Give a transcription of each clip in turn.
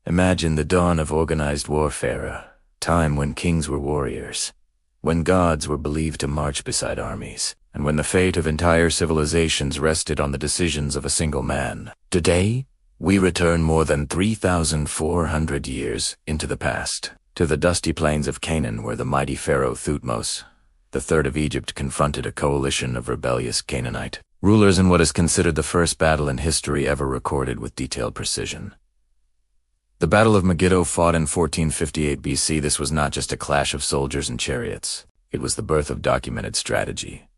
Imagine the dawn of organized warfare, a time when kings were warriors, when gods were believed to march beside armies, and when the fate of entire civilizations rested on the decisions of a single man. Today, we return more than 3,400 years into the past, to the dusty plains of Canaan where the mighty Pharaoh Thutmose III of Egypt confronted a coalition of rebellious Canaanite rulers in what is considered the first battle in history ever recorded with detailed precision. The Battle of Megiddo, fought in 1458 BC, this was not just a clash of soldiers and chariots. It was the birth of documented strategy,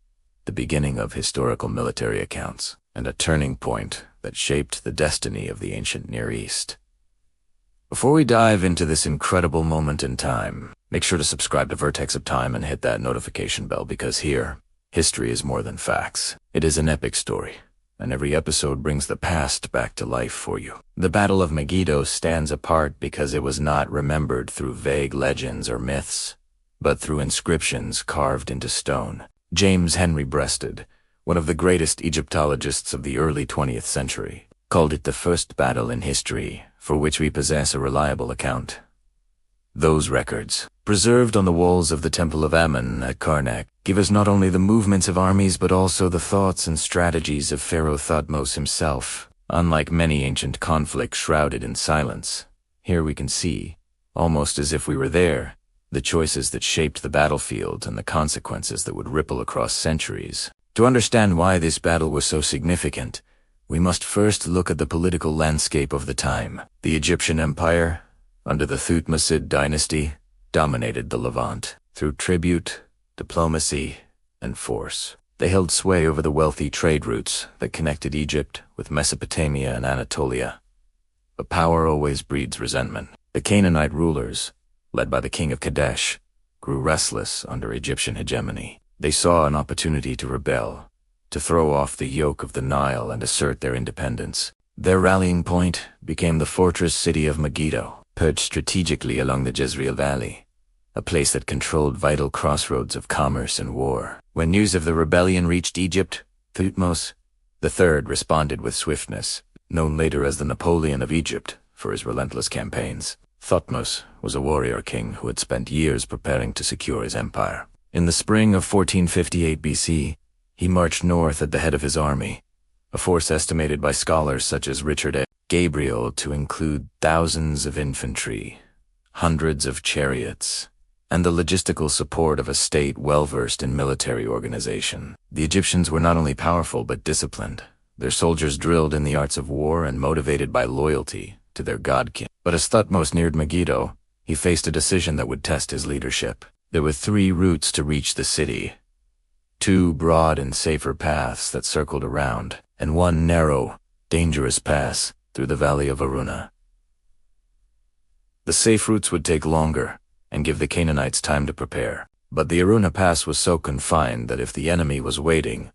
the beginning of historical military accounts, and a turning point that shaped the destiny of the ancient Near East. Before we dive into this incredible moment in time, make sure to subscribe to Vertex of Time and hit that notification bell, because here, history is more than facts. It is an epic story, and every episode brings the past back to life for you. The Battle of Megiddo stands apart because it was not remembered through vague legends or myths, but through inscriptions carved into stone. James Henry Breasted, one of the greatest Egyptologists of the early 20th century, called it the first battle in history for which we possess a reliable account. Those records, preserved on the walls of the Temple of Ammon at Karnak, give us not only the movements of armies but also the thoughts and strategies of Pharaoh Thutmose himself. Unlike many ancient conflicts shrouded in silence, here we can see, almost as if we were there, the choices that shaped the battlefield and the consequences that would ripple across centuries. To understand why this battle was so significant, we must first look at the political landscape of the time. The Egyptian Empire, under the Thutmose dynasty, dominated the Levant through tribute, diplomacy, and force. They held sway over the wealthy trade routes that connected Egypt with Mesopotamia and Anatolia. But power always breeds resentment. The Canaanite rulers, led by the king of Kadesh, grew restless under Egyptian hegemony. They saw an opportunity to rebel, to throw off the yoke of the Nile and assert their independence. Their rallying point became the fortress city of Megiddo, perched strategically along the Jezreel Valley, a place that controlled vital crossroads of commerce and war. When news of the rebellion reached Egypt, Thutmose III responded with swiftness. Known later as the Napoleon of Egypt for his relentless campaigns, Thutmose was a warrior king who had spent years preparing to secure his empire. In the spring of 1458 BC, he marched north at the head of his army, a force estimated by scholars such as Richard A. Gabriel to include thousands of infantry, hundreds of chariots, and the logistical support of a state well-versed in military organization. The Egyptians were not only powerful but disciplined, their soldiers drilled in the arts of war and motivated by loyalty to their god-king. But as Thutmose neared Megiddo, he faced a decision that would test his leadership. There were 3 routes to reach the city, 2 broad and safer paths that circled around, and 1 narrow, dangerous pass through the valley of Aruna. The safe routes would take longer and give the Canaanites time to prepare, but the Aruna pass was so confined that if the enemy was waiting,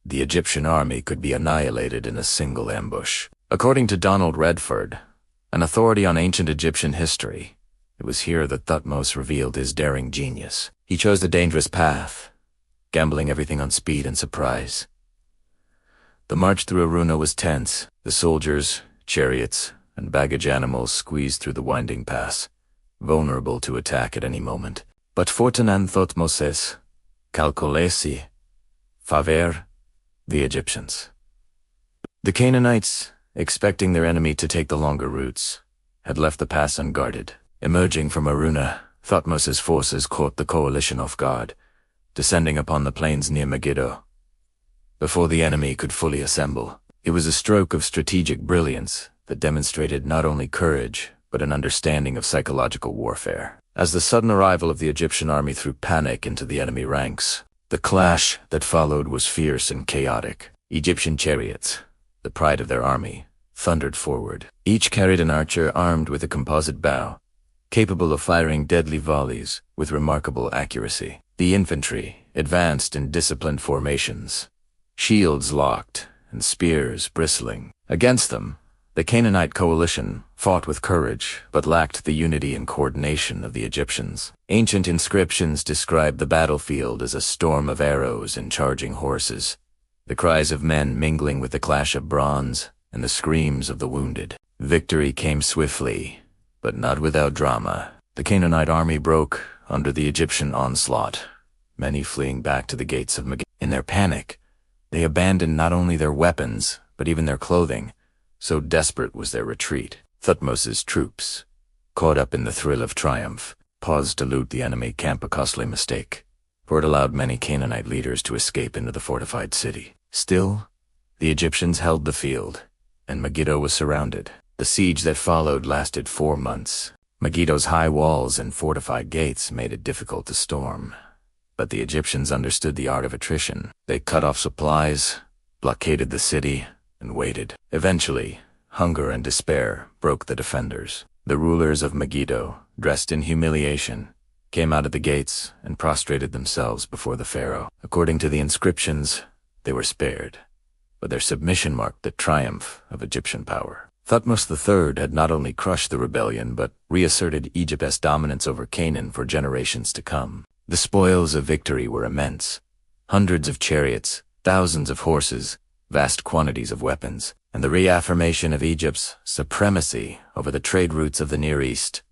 the Egyptian army could be annihilated in a single ambush. According to Donald Redford, an authority on ancient Egyptian history, it was here that Thutmose revealed his daring genius. He chose the dangerous path, gambling everything on speed and surprise. The march through Aruna was tense. The soldiers, chariots, and baggage animals squeezed through the winding pass, vulnerable to attack at any moment. But fortunan Thutmoses calculesi faver the Egyptians. The Canaanites, expecting their enemy to take the longer routes, had left the pass unguarded. Emerging from Aruna, Thutmose's forces caught the coalition off guard, descending upon the plains near Megiddo. Before the enemy could fully assemble, it was a stroke of strategic brilliance that demonstrated not only courage, but an understanding of psychological warfare. As the sudden arrival of the Egyptian army threw panic into the enemy ranks, the clash that followed was fierce and chaotic. Egyptian chariots, the pride of their army, thundered forward. Each carried an archer armed with a composite bow, capable of firing deadly volleys with remarkable accuracy. The infantry advanced in disciplined formations, shields locked and spears bristling. Against them, the Canaanite coalition fought with courage but lacked the unity and coordination of the Egyptians. Ancient inscriptions describe the battlefield as a storm of arrows and charging horses, the cries of men mingling with the clash of bronze and the screams of the wounded. Victory came swiftly, but not without drama. The Canaanite army broke under the Egyptian onslaught, many fleeing back to the gates of Megiddo. In their panic, they abandoned not only their weapons, but even their clothing, so desperate was their retreat. Thutmose's troops, caught up in the thrill of triumph, paused to loot the enemy camp, a costly mistake, for it allowed many Canaanite leaders to escape into the fortified city. Still, the Egyptians held the field, and Megiddo was surrounded. The siege that followed lasted 4 months. Megiddo's high walls and fortified gates made it difficult to storm. But the Egyptians understood the art of attrition. They cut off supplies, blockaded the city, and waited. Eventually, hunger and despair broke the defenders. The rulers of Megiddo, dressed in humiliation, came out of the gates and prostrated themselves before the pharaoh. According to the inscriptions, they were spared, but their submission marked the triumph of Egyptian power. Thutmose III had not only crushed the rebellion, but reasserted Egypt's dominance over Canaan for generations to come. The spoils of victory were immense. Hundreds of chariots, thousands of horses, vast quantities of weapons, and the reaffirmation of Egypt's supremacy over the trade routes of the Near East.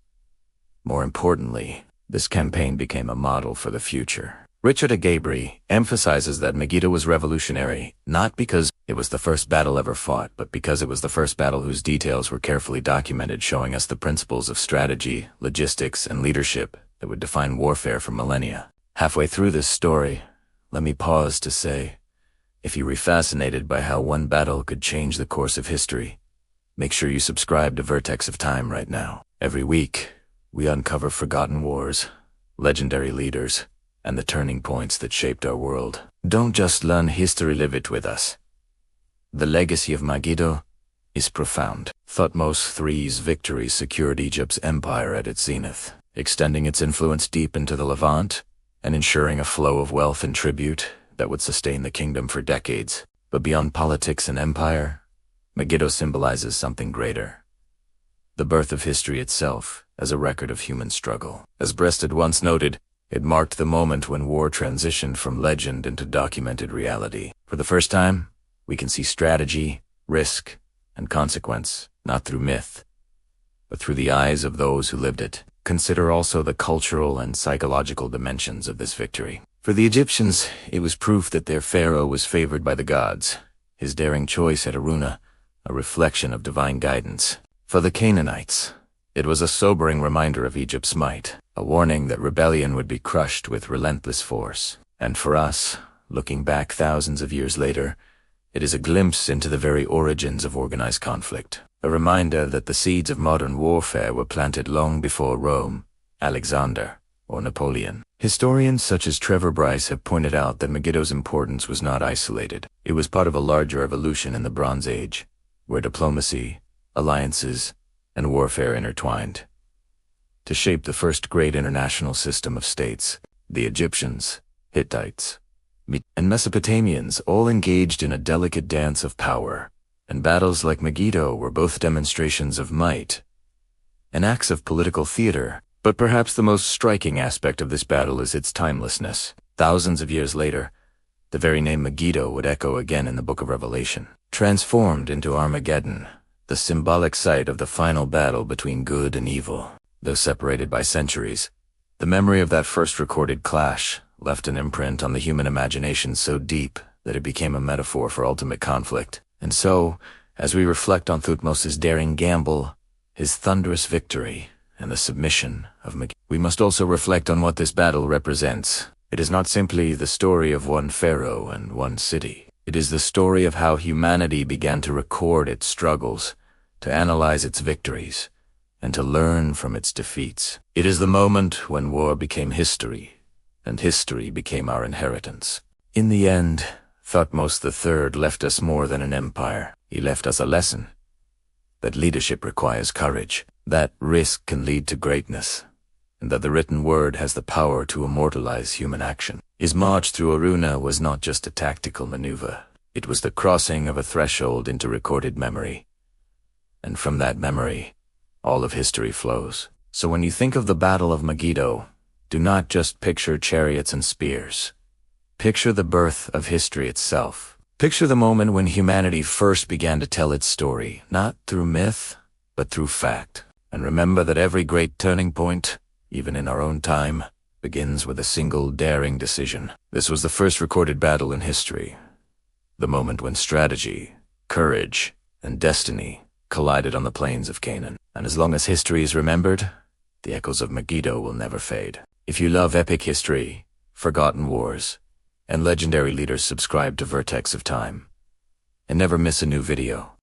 More importantly, this campaign became a model for the future. Richard Gabriel emphasizes that Megiddo was revolutionary, not because it was the first battle ever fought, but because it was the first battle whose details were carefully documented, showing us the principles of strategy, logistics, and leadership that would define warfare for millennia. Halfway through this story, let me pause to say, if you were fascinated by how one battle could change the course of history, make sure you subscribe to Vertex of Time right now. Every week, we uncover forgotten wars, legendary leaders, and the turning points that shaped our world. Don't just learn history, live it with us. The legacy of Megiddo is profound. Thutmose III's victory secured Egypt's empire at its zenith, extending its influence deep into the Levant and ensuring a flow of wealth and tribute that would sustain the kingdom for decades. But beyond politics and empire, Megiddo symbolizes something greater: the birth of history itself as a record of human struggle. As Breasted once noted, it marked the moment when war transitioned from legend into documented reality. For the first time, we can see strategy, risk, and consequence, not through myth, but through the eyes of those who lived it. Consider also the cultural and psychological dimensions of this victory. For the Egyptians, it was proof that their pharaoh was favored by the gods, his daring choice at Aruna, a reflection of divine guidance. For the Canaanites, it was a sobering reminder of Egypt's might, a warning that rebellion would be crushed with relentless force. And for us, looking back thousands of years later, it is a glimpse into the very origins of organized conflict, a reminder that the seeds of modern warfare were planted long before Rome, Alexander, or Napoleon. Historians such as Trevor Bryce have pointed out that Megiddo's importance was not isolated. It was part of a larger evolution in the Bronze Age, where diplomacy, alliances, and warfare intertwined to shape the first great international system of states. The Egyptians, Hittites, and Mesopotamians all engaged in a delicate dance of power, and battles like Megiddo were both demonstrations of might and acts of political theater. But perhaps the most striking aspect of this battle is its timelessness. Thousands of years later, the very name Megiddo would echo again in the Book of Revelation, transformed into Armageddon, the symbolic site of the final battle between good and evil. Though separated by centuries, the memory of that first recorded clash left an imprint on the human imagination so deep that it became a metaphor for ultimate conflict. And so, as we reflect on Thutmose's daring gamble, his thunderous victory, and the submission of Megiddo, we must also reflect on what this battle represents. It is not simply the story of one pharaoh and one city. It is the story of how humanity began to record its struggles, to analyze its victories, and to learn from its defeats. It is the moment when war became history, and history became our inheritance. In the end, Thutmose III left us more than an empire. He left us a lesson: that leadership requires courage, that risk can lead to greatness, and that the written word has the power to immortalize human action. His march through Aruna was not just a tactical maneuver. It was the crossing of a threshold into recorded memory. And from that memory, all of history flows. So when you think of the Battle of Megiddo, do not just picture chariots and spears. Picture the birth of history itself. Picture the moment when humanity first began to tell its story, not through myth, but through fact. And remember that every great turning point, even in our own time, begins with a single daring decision. This was the first recorded battle in history, the moment when strategy, courage, and destiny collided on the plains of Canaan. And as long as history is remembered, the echoes of Megiddo will never fade. If you love epic history, forgotten wars, and legendary leaders, subscribe to Vertex of Time, and never miss a new video.